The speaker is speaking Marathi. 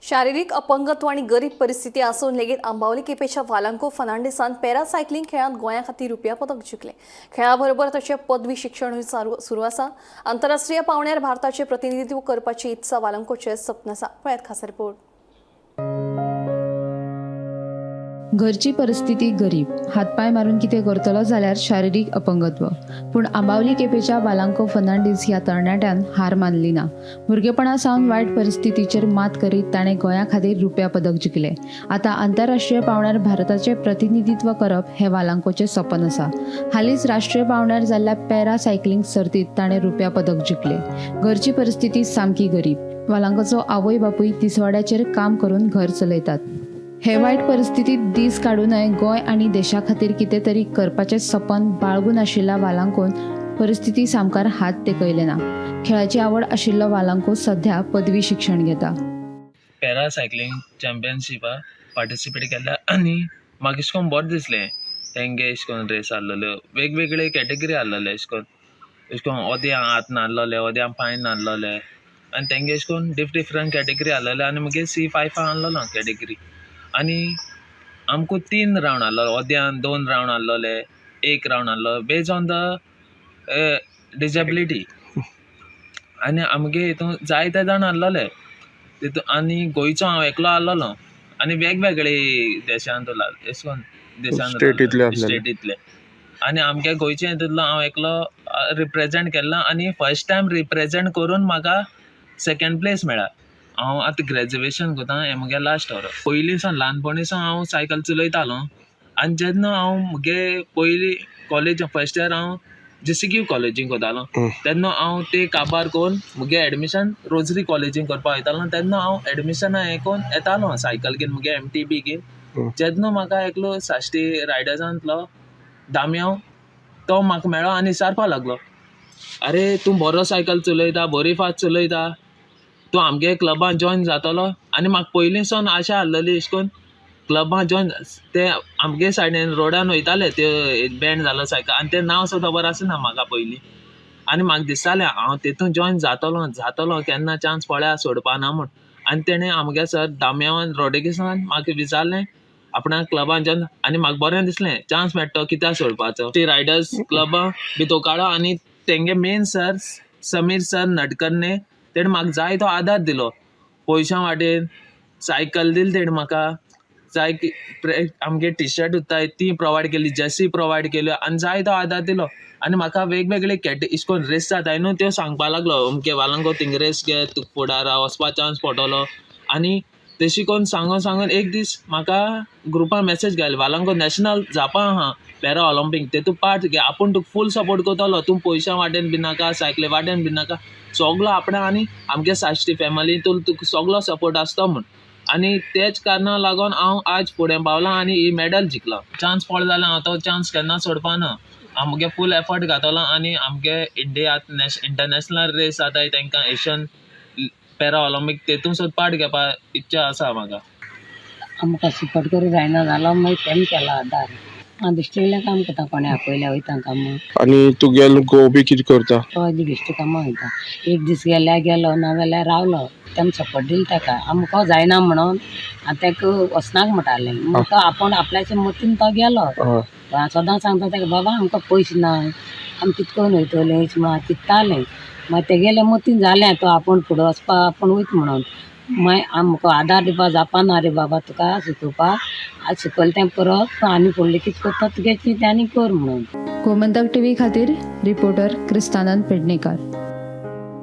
शारीरिक अपंगत्व आणि गरीब परिस्थिती असून लेगीत आंबावली केपेच्या वालांको फर्नांडिसान पॅरासायकलिंग खेळांत गोंया खातीर रुपया पदक जिखले। खेळाबरोबर तशें पदवी शिक्षण सुरू आसा। आंतरराष्ट्रीय पावंड्यार भारताचे प्रतिनिधित्व करपाची इत्सा वालांकोचे सपन आसा। पळयात खासा रिपोर्ट। घरची परिस्थिती गरीब, हातपाय मारून कितें करतलो जाल्यार शारीरिक अपंगत्व। पूण आंबावली केपेच्या वालांको फर्नांडीस ह्या तरणाट्यान हार मानली ना। भुरगेपणा सावन वायट परिस्थितीचेर मात करीत ताणें गोंया खातीर रुपया पदक जिखले। आता आंतरराष्ट्रीय पावंड्यार भारताचे प्रतिनिधित्व करप हे वालांकोचे सपन आसा। हालींच राष्ट्रीय पावंड्यार जाल्ल्या पॅरा सायकलिंग सर्तीत ताणें रुपया पदक जिखले। घरची परिस्थिती सामकी गरीब। वालांकोचो आवय बापूय तिसवाड्याचेर काम करून घर चलयतात। हे वायट परिस्थितीत दीस काडूनय गोंय आनी देशा खातीर कितें तरी करपाचें सपन बाळगून आशिल्ल्या वालांकोन परिस्थिती सामकार हात तेकयले ना। खेळाची आवड आशिल्लो वालांको सध्या पदवी शिक्षण घेता। पॅरा सायकलिंग चॅम्पियनशिपाक पार्टिसिपेट केल्या आनी म्हाका अशें करून बरें दिसलें। तेंगे अशें करून रेस आसलेल्यो, वेगवेगळे कॅटेगरी आसलेले। अशें करून ओद्यां हात नासलोले, ओद्यां पांय नासलोले आनी तेंगे अशें करून डिफरंट कॅटेगरी आसलेले आनी मुगे C5 आसलेलो कॅटेगरी। आनी आमकां 3 रावंड आसलो, ओद्यान 2 रावंड आसलोले, 1 रावंड आसलो बेज ऑन द डिजेबिलिटी। आनी आमगे हितून जायते जाण आसलोले तितून, आनी गोंयचो हांव एकलो आसलोलो आनी वेगवेगळे देशांत अशें करून स्टेटींतले आनी आमगे गोंयचे हितूंतलो हांव एकलो रिप्रेजेंट केल्लो आनी फर्स्ट टायम रिप्रेजेंट करून म्हाका 2nd प्लेस मेळ्ळा। हांव आतां ग्रॅज्युएशन करता, हें म्हगे लास्ट वर्स। पयलीं सावन ल्हानपणी सावन हांव सायकल चलयतालो आनी जेन्ना हांव म्हगे पयलीं कॉलेज फर्स्ट इयर हांव JCQ कॉलेजींत वतालो तेन्ना हांव ते काबार करून म्हगे एडमिशन रोजरी कॉलेजींत करपाक वयतालो। तेन्ना हांव एडमिशना हें करून येतालो सायकल घेवन म्हगे MTB घेवन। जेन्ना म्हाका एकलो साश्टी रायडर्सांतलो दामयाव तो म्हाका मेळ्ळो आनी विचारपाक लागलो, आरे तूं बरो सायकल चलयता, बरी फास्ट चलयता, तूं आमगे क्लबान जॉयन जातलो? आनी म्हाका पयलीं सावन आशा आसलेली अशें करून क्लबान जॉयन। ते आमगे सायडीन रोडान वयताले ते बँड जालो सायकल आनी तें नांव सुद्दां खबर आसना म्हाका पयलीं। आनी म्हाका दिसतालें हांव तितून जॉयन जातलो केन्ना चान्स पळया सोडपाना म्हूण। आनी तेणें आमगे सर दामयावान रॉड्रिगीसान म्हाका विचारलें आपणाक क्लबान जॉयन, आनी म्हाका बरें दिसलें चान्स मेळटो कित्याक सोडपाचो। ती रायडर्स क्लबा भितर काडो आनी तेंगे मेन सर समीर सर नटकर्णे तेणें म्हाका जाय तो आदार दिलो। पयशां वाटेन सायकल दिली तेणें म्हाका, आमगे टी-शर्ट उरताय ती प्रोवायड केली, जर्सी प्रोवायड केल्यो आनी जाय तो आदार दिलो। आनी म्हाका वेगवेगळे अशें करून रेस जाताय न्हू त्यो सांगपा लागलो, अमके वालांको थिंग रेस घे, तुका फुडार वचपा चान्स पडटलो। आनी तशी करून सांगून एक दीस म्हाका ग्रुपान मेसेज घाली, वालांको नॅशनल जावपा आहा पॅरा ऑलिंपीक, तेतून पार्ट घे, आपूण तुका फूल सपोर्ट करतलो, तूं पयशां वाटेन बी नाका, सायकली वाटेन बी नाका, सगलो आपणा आनी आमगे साश्टी फॅमिलींतून तुका सगलो सपोर्ट आसता म्हूण। आनी तेच कारणाक लागून हांव आज फुडें पावलां आनी ही मेडल जिखलां। चान्स पडलो जाल्यार हांव तो चान्स केन्ना सोडपाना। हांव म्हगे फूल एफर्ट घातलो आनी आमगे इंडियांत इंटरनॅशनल रेस जाताय तांकां एशियन पॅरा ऑलिंपीक तेतून सुद्दां पार्ट घेवपाक इच्छा आसा म्हाका। आमकां सपोर्ट करूं जायना जालो मागीर तेम केला आदार। हांव दिश्टिल्लें काम करता, कोणे आपयल्या वयता कामाक। आनी तुगेलो घोव बी कितें करता? तो दिश्टी कामाक वयता। एक दीस गेल्यार गेलो नाजाल्यार रावलो, तेम सपोर्ट दिलो ताका। आमकां जायना म्हणून हांव ताका वचनाक म्हणटालें, मग तो आपूण आपल्याच्या मतीन तो गेलो। हांव सदां सांगता ताका, बाबा आमकां पयशे ना, आमी कितें करून वयतलीं अशें म्हण चिंत्तालें। मागीर तेगेल्या मतीन जालें तो आपूण फुडें वचपा आपूण वयता म्हणून। मागीर आमकां आदार दिवपा जावपाना रे बाबा तुका शिकोवपाक, आज शिकयलें तें करप आनी फुडलें कितें करता तुगे तें आनी कर म्हणून। गोमंतक TV खातीर रिपोर्टर क्रिस्तानंद पेडणेकर।